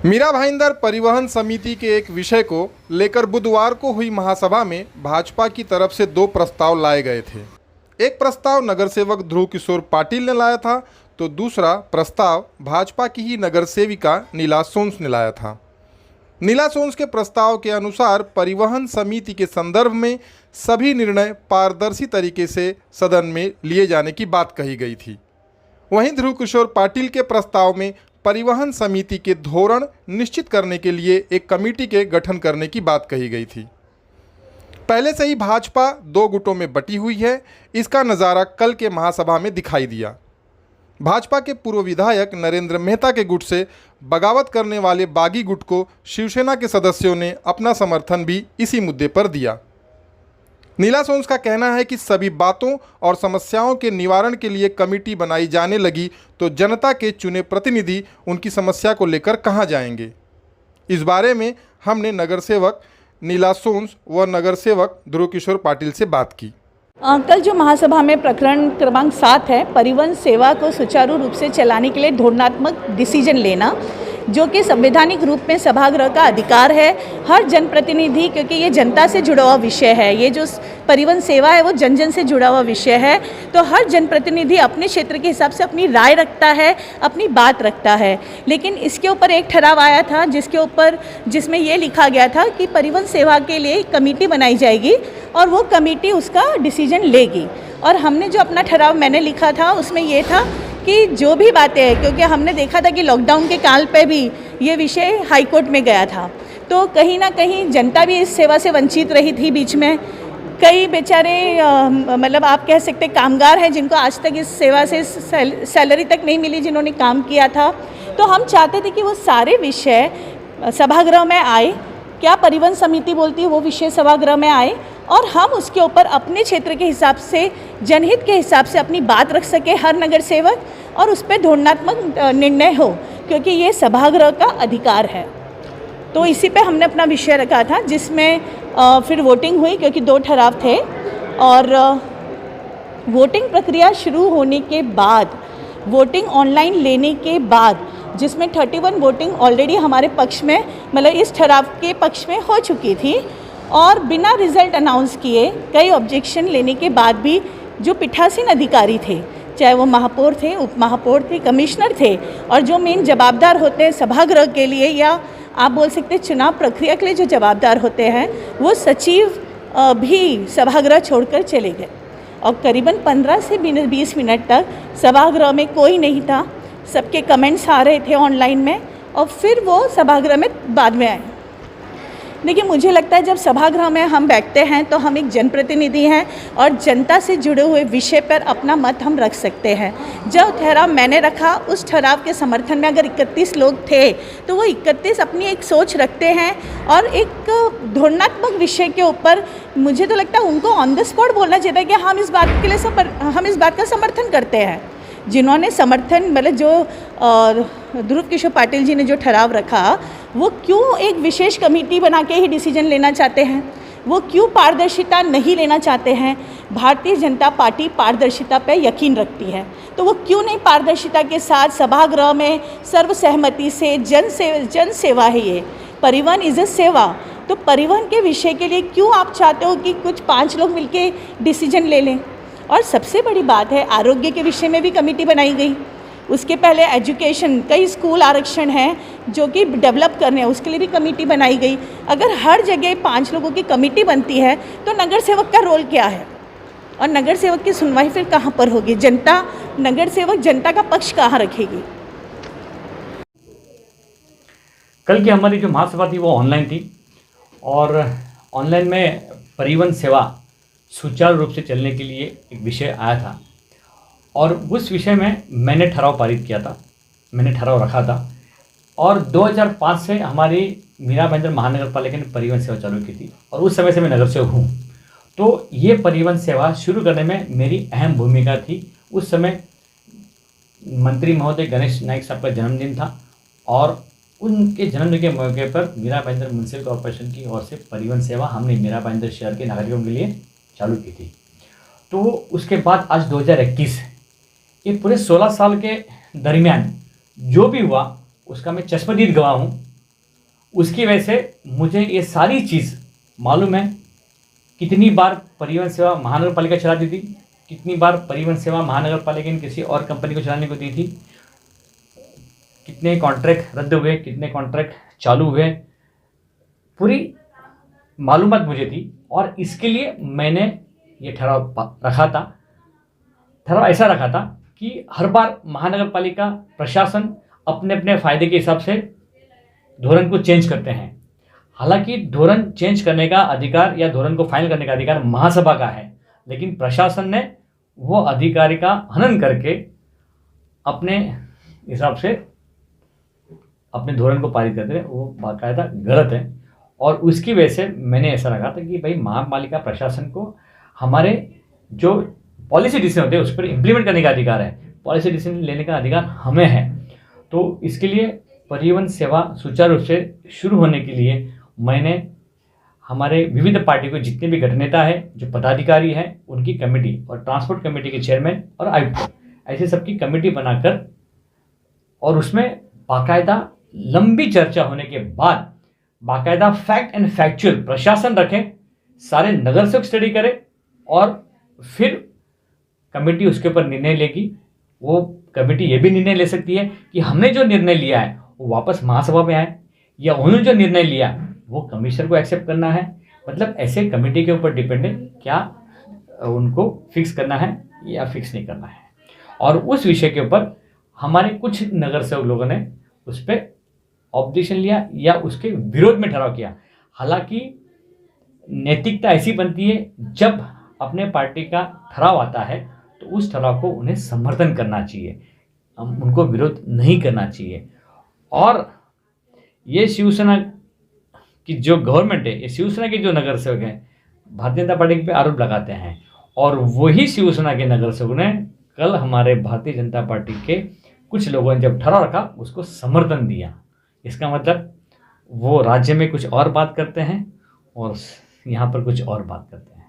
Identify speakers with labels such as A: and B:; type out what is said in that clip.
A: मीरा भाईंदर परिवहन समिति के एक विषय को लेकर बुधवार को हुई महासभा में भाजपा की तरफ से दो प्रस्ताव लाए गए थे। एक प्रस्ताव नगर सेवक ध्रुव किशोर पाटिल ने लाया था, तो दूसरा प्रस्ताव भाजपा की ही नगर सेविका नीला सोंस ने लाया था। नीला सोंस के प्रस्ताव के अनुसार परिवहन समिति के संदर्भ में सभी निर्णय पारदर्शी तरीके से सदन में लिए जाने की बात कही गई थी। वहीं ध्रुव किशोर पाटिल के प्रस्ताव में परिवहन समिति के धोरण निश्चित करने के लिए एक कमेटी के गठन करने की बात कही गई थी। पहले से ही भाजपा दो गुटों में बटी हुई है। इसका नज़ारा कल के महासभा में दिखाई दिया। भाजपा के पूर्व विधायक नरेंद्र मेहता के गुट से बगावत करने वाले बागी गुट को शिवसेना के सदस्यों ने अपना समर्थन भी इसी मुद्दे पर दिया। नीला सोंस का कहना है कि सभी बातों और समस्याओं के निवारण के लिए कमेटी बनाई जाने लगी तो जनता के चुने प्रतिनिधि उनकी समस्या को लेकर कहां जाएंगे। इस बारे में हमने नगर सेवक नीला सोंस व नगर सेवक ध्रुव किशोर पाटिल से बात की।
B: कल जो महासभा में प्रकरण क्रमांक 7 है, परिवहन सेवा को सुचारू रूप से चलाने के लिए धोरणात्मक डिसीजन लेना, जो कि संवैधानिक रूप में सभागृह का अधिकार है। हर जनप्रतिनिधि, क्योंकि ये जनता से जुड़ा हुआ विषय है, ये जो परिवहन सेवा है वो जन जन से जुड़ा हुआ विषय है, तो हर जनप्रतिनिधि अपने क्षेत्र के हिसाब से अपनी राय रखता है, अपनी बात रखता है। लेकिन इसके ऊपर एक ठराव आया था जिसमें ये लिखा गया था कि परिवहन सेवा के लिए कमेटी बनाई जाएगी और वो कमेटी उसका डिसीजन लेगी। और हमने जो अपना ठराव मैंने लिखा था उसमें ये था कि जो भी बातें हैं, क्योंकि हमने देखा था कि लॉकडाउन के काल पे भी ये विषय हाई कोर्ट में गया था, तो कहीं ना कहीं जनता भी इस सेवा से वंचित रही थी। बीच में कई बेचारे मतलब आप कह सकते कामगार हैं जिनको आज तक इस सेवा से सैलरी तक नहीं मिली, जिन्होंने काम किया था। तो हम चाहते थे कि वो सारे विषय सभागृह में आए, क्या परिवहन समिति बोलती है वो विषय सभागृह में आए और हम उसके ऊपर अपने क्षेत्र के हिसाब से, जनहित के हिसाब से अपनी बात रख सके हर नगर सेवक, और उस पर धोरणात्मक निर्णय हो, क्योंकि ये सभागृह का अधिकार है। तो इसी पे हमने अपना विषय रखा था, जिसमें फिर वोटिंग हुई, क्योंकि दो ठराव थे। और वोटिंग प्रक्रिया शुरू होने के बाद, वोटिंग ऑनलाइन लेने के बाद, जिसमें 31 वोटिंग ऑलरेडी हमारे पक्ष में, मतलब इस ठराव के पक्ष में हो चुकी थी, और बिना रिजल्ट अनाउंस किए कई ऑब्जेक्शन लेने के बाद भी जो पीठासीन अधिकारी थे, चाहे वो महापौर थे, उप महापौर थे, कमिश्नर थे, और जो मेन जवाबदार होते हैं सभागृह के लिए, या आप बोल सकते हैं चुनाव प्रक्रिया के लिए जो जवाबदार होते हैं, वो सचिव भी सभागृह छोड़कर चले गए। और करीबन 15 से 20 मिनट तक सभागृह में कोई नहीं था। सबके कमेंट्स आ रहे थे ऑनलाइन में, और फिर वो सभागृह में बाद में आए। देखिए, मुझे लगता है जब सभागृह में हम बैठते हैं तो हम एक जनप्रतिनिधि हैं और जनता से जुड़े हुए विषय पर अपना मत हम रख सकते हैं। जब ठहराव मैंने रखा, उस ठहराव के समर्थन में अगर 31 लोग थे तो वो 31 अपनी एक सोच रखते हैं, और एक धोरणात्मक विषय के ऊपर मुझे तो लगता है उनको ऑन द स्पॉट बोलना चाहिए कि हम इस बात के लिए हम इस बात का समर्थन करते हैं। जिन्होंने समर्थन, मतलब जो ध्रुव किशोर पाटिल जी ने जो ठराव रखा, वो क्यों एक विशेष कमेटी बना के ही डिसीजन लेना चाहते हैं, वो क्यों पारदर्शिता नहीं लेना चाहते हैं। भारतीय जनता पार्टी पारदर्शिता पर यकीन रखती है, तो वो क्यों नहीं पारदर्शिता के साथ सभागृह में सर्वसहमति से जन सेवा है ये, परिवहन इज अ सेवा, तो परिवहन के विषय के लिए क्यों आप चाहते हो कि कुछ 5 लोग मिलके डिसीजन ले लें। और सबसे बड़ी बात है, आरोग्य के विषय में भी कमेटी बनाई गई। उसके पहले एजुकेशन, कई स्कूल आरक्षण हैं जो कि डेवलप करने हैं, उसके लिए भी कमेटी बनाई गई। अगर हर जगह 5 लोगों की कमेटी बनती है तो नगर सेवक का रोल क्या है, और नगर सेवक की सुनवाई फिर कहाँ पर होगी। नगर सेवक जनता का पक्ष कहाँ रखेगी।
C: कल की हमारी जो महासभा थी वो ऑनलाइन थी, और ऑनलाइन में परिवहन सेवा सुचारू रूप से चलने के लिए एक विषय आया था, और उस विषय में मैंने ठराव पारित किया था, मैंने ठराव रखा था। और 2005 से हमारी मीरा भाईंदर महानगर पालिका ने परिवहन सेवा चालू की थी, और उस समय से मैं नगर सेवक हूँ। तो ये परिवहन सेवा शुरू करने में मेरी अहम भूमिका थी। उस समय मंत्री महोदय गणेश नाइक साहब का जन्मदिन था, और उनके जन्मदिन के मौके पर मीरा भाईंदर म्युनिसिपल कॉर्पोरेशन की ओर से परिवहन सेवा हमने मीरा भाईंदर शहर के नागरिकों के लिए चालू की थी। तो उसके बाद आज 2021, ये पूरे 16 साल के दरमियान जो भी हुआ उसका मैं चश्मदीद गवाह हूँ। उसकी वजह से मुझे ये सारी चीज़ मालूम है, कितनी बार परिवहन सेवा महानगर पालिका चलाती थी, कितनी बार परिवहन सेवा महानगर पालिका ने किसी और कंपनी को चलाने को दी थी, कितने कॉन्ट्रैक्ट रद्द हुए, कितने कॉन्ट्रैक्ट चालू हुए, पूरी मालूमात मुझे थी। और इसके लिए मैंने ये ठहराव रखा था, ठहराव ऐसा रखा था कि हर बार महानगर पालिका प्रशासन अपने अपने फ़ायदे के हिसाब से धोरण को चेंज करते हैं। हालांकि धोरण चेंज करने का अधिकार या धोरण को फाइनल करने का अधिकार महासभा का है, लेकिन प्रशासन ने वो अधिकार का हनन करके अपने हिसाब से अपने धोरण को पारित करते हैं, वो बाकायदा गलत है। और उसकी वजह से मैंने ऐसा रखा था कि भाई महापालिका प्रशासन को हमारे जो पॉलिसी डिसीजन होते हैं उस पर इम्प्लीमेंट करने का अधिकार है, पॉलिसी डिसीजन लेने का अधिकार हमें है। तो इसके लिए परिवहन सेवा सुचारू रूप से शुरू होने के लिए मैंने हमारे विविध पार्टी को जितने भी गठनेता है, जो पदाधिकारी हैं, उनकी कमेटी और ट्रांसपोर्ट कमेटी के चेयरमैन और आयुक्त, ऐसे सबकी कमेटी बनाकर और उसमें बाकायदा लंबी चर्चा होने के बाद बाकायदा फैक्ट एंड फैक्चुअल प्रशासन रखे, सारे नगर सेवक स्टडी करे और फिर कमेटी उसके ऊपर निर्णय लेगी। वो कमेटी ये भी निर्णय ले सकती है कि हमने जो निर्णय लिया है वो वापस महासभा में आए, या उन्होंने जो निर्णय लिया वो कमिश्नर को एक्सेप्ट करना है। मतलब ऐसे कमेटी के ऊपर डिपेंड है क्या उनको फिक्स करना है या फिक्स नहीं करना है। और उस विषय के ऊपर हमारे कुछ नगर सेवक लोगों ने उस पर ऑब्जेक्शन लिया या उसके विरोध में ठहराव किया। हालांकि नैतिकता ऐसी बनती है, जब अपने पार्टी का ठहराव आता है तो उस ठहराव को उन्हें समर्थन करना चाहिए, उनको विरोध नहीं करना चाहिए। और ये शिवसेना की जो गवर्नमेंट है, ये शिवसेना के जो नगर सेवक हैं भारतीय जनता पार्टी पे आरोप लगाते हैं, और वही शिवसेना के नगर सेवक ने कल हमारे भारतीय जनता पार्टी के कुछ लोगों ने जब ठहराव रखा उसको समर्थन दिया। इसका मतलब वो राज्य में कुछ और बात करते हैं और यहाँ पर कुछ और बात करते हैं।